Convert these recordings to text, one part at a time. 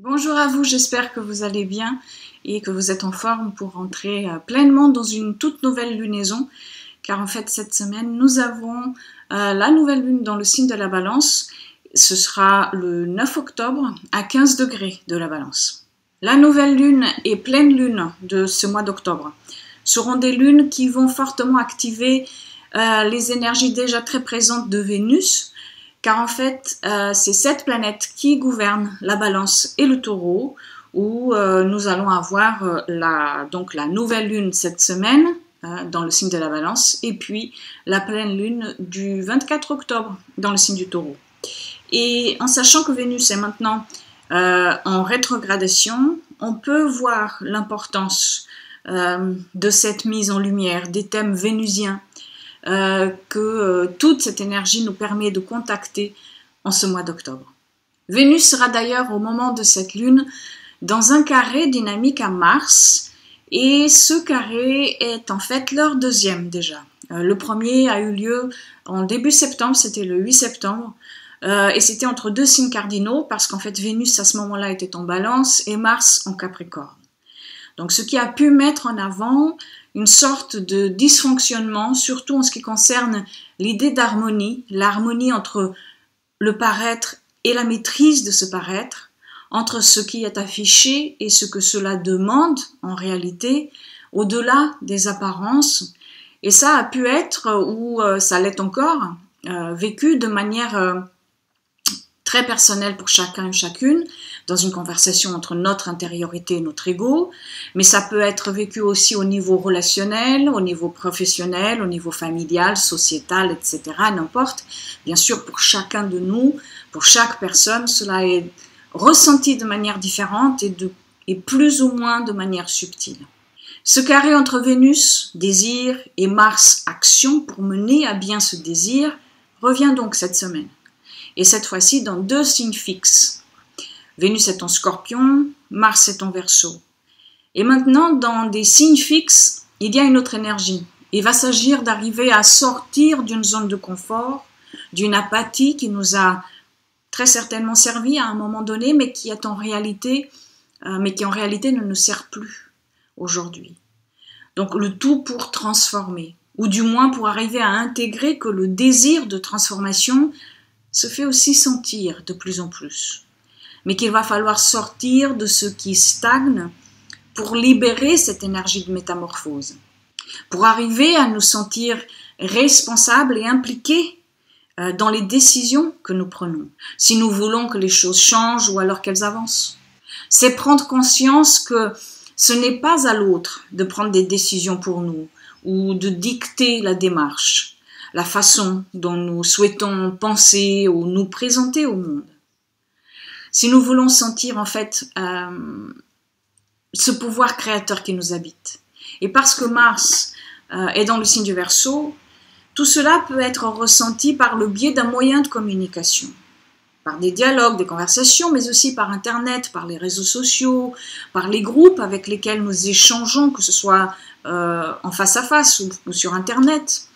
Bonjour à vous, j'espère que vous allez bien et que vous êtes en forme pour rentrer pleinement dans une toute nouvelle lunaison, car en fait cette semaine nous avons la nouvelle lune dans le signe de la Balance. Ce sera le 9 octobre à 15 degrés de la Balance. La nouvelle lune et pleine lune de ce mois d'octobre seront des lunes qui vont fortement activer les énergies déjà très présentes de Vénus, car en fait, c'est cette planète qui gouverne la Balance et le Taureau, où nous allons avoir la nouvelle lune cette semaine dans le signe de la Balance, et puis la pleine lune du 24 octobre dans le signe du Taureau. Et en sachant que Vénus est maintenant en rétrogradation, on peut voir l'importance de cette mise en lumière des thèmes vénusiens, toute cette énergie nous permet de contacter en ce mois d'octobre. Vénus sera d'ailleurs au moment de cette lune dans un carré dynamique à Mars, et ce carré est en fait leur deuxième déjà. Le premier a eu lieu en début septembre, c'était le 8 septembre, et c'était entre deux signes cardinaux parce qu'en fait Vénus à ce moment-là était en Balance et Mars en Capricorne. Donc ce qui a pu mettre en avant une sorte de dysfonctionnement, surtout en ce qui concerne l'idée d'harmonie, l'harmonie entre le paraître et la maîtrise de ce paraître, entre ce qui est affiché et ce que cela demande en réalité, au-delà des apparences. Et ça a pu être, ou ça l'est encore, vécu de manière très personnelle pour chacun et chacune, dans une conversation entre notre intériorité et notre ego, mais ça peut être vécu aussi au niveau relationnel, au niveau professionnel, au niveau familial, sociétal, etc., n'importe. Bien sûr, pour chacun de nous, pour chaque personne, cela est ressenti de manière différente et plus ou moins de manière subtile. Ce carré entre Vénus, désir, et Mars, action pour mener à bien ce désir, revient donc cette semaine. Et cette fois-ci dans deux signes fixes. Vénus est en Scorpion, Mars est en Verseau. Et maintenant, dans des signes fixes, il y a une autre énergie. Il va s'agir d'arriver à sortir d'une zone de confort, d'une apathie qui nous a très certainement servi à un moment donné, mais qui en réalité ne nous sert plus aujourd'hui. Donc le tout pour transformer, ou du moins pour arriver à intégrer que le désir de transformation se fait aussi sentir de plus en plus, mais qu'il va falloir sortir de ce qui stagne pour libérer cette énergie de métamorphose, pour arriver à nous sentir responsables et impliqués dans les décisions que nous prenons, si nous voulons que les choses changent ou alors qu'elles avancent. C'est prendre conscience que ce n'est pas à l'autre de prendre des décisions pour nous ou de dicter la démarche, la façon dont nous souhaitons penser ou nous présenter au monde. Si nous voulons sentir en fait ce pouvoir créateur qui nous habite, et parce que Mars est dans le signe du Verseau, tout cela peut être ressenti par le biais d'un moyen de communication, par des dialogues, des conversations, mais aussi par Internet, par les réseaux sociaux, par les groupes avec lesquels nous échangeons, que ce soit en face à face ou sur Internet,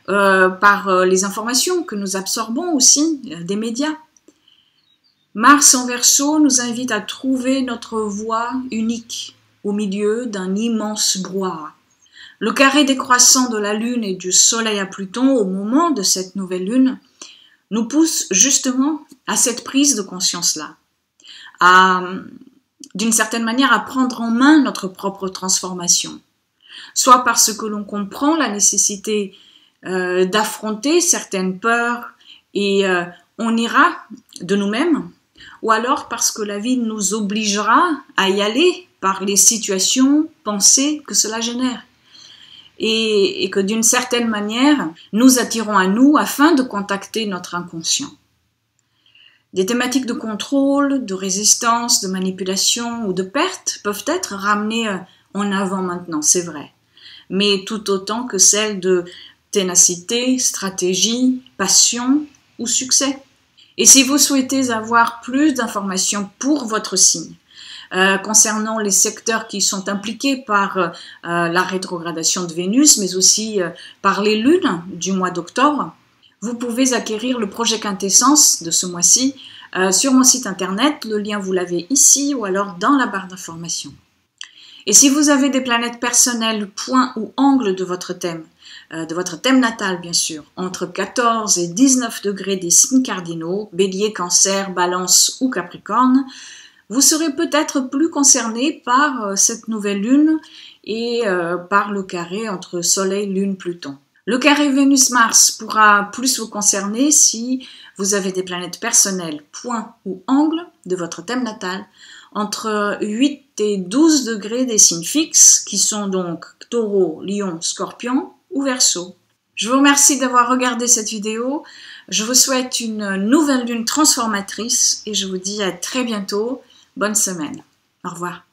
par les informations que nous absorbons aussi des médias. Mars en Verseau nous invite à trouver notre voie unique au milieu d'un immense brouhaha. Le carré décroissant de la Lune et du Soleil à Pluton au moment de cette nouvelle Lune nous pousse justement à cette prise de conscience-là, d'une certaine manière à prendre en main notre propre transformation, soit parce que l'on comprend la nécessité d'affronter certaines peurs et on ira de nous-mêmes, ou alors parce que la vie nous obligera à y aller par les situations, pensées que cela génère. Et que d'une certaine manière, nous attirons à nous afin de contacter notre inconscient. Des thématiques de contrôle, de résistance, de manipulation ou de perte peuvent être ramenées en avant maintenant, c'est vrai, mais tout autant que celles de ténacité, stratégie, passion ou succès. Et si vous souhaitez avoir plus d'informations pour votre signe, concernant les secteurs qui sont impliqués par la rétrogradation de Vénus, mais aussi par les lunes du mois d'octobre, vous pouvez acquérir le projet Quintessence de ce mois-ci sur mon site internet. Le lien, vous l'avez ici ou alors dans la barre d'information. Et si vous avez des planètes personnelles, points ou angles de votre thème natal bien sûr, entre 14 et 19 degrés des signes cardinaux, Bélier, Cancer, Balance ou Capricorne, vous serez peut-être plus concerné par cette nouvelle lune et par le carré entre Soleil, Lune, Pluton. Le carré Vénus-Mars pourra plus vous concerner si vous avez des planètes personnelles, points ou angles de votre thème natal, entre 8 et 12 degrés des signes fixes, qui sont donc Taureau, Lion, Scorpion ou Verseau. Je vous remercie d'avoir regardé cette vidéo. Je vous souhaite une nouvelle lune transformatrice et je vous dis à très bientôt. Bonne semaine. Au revoir.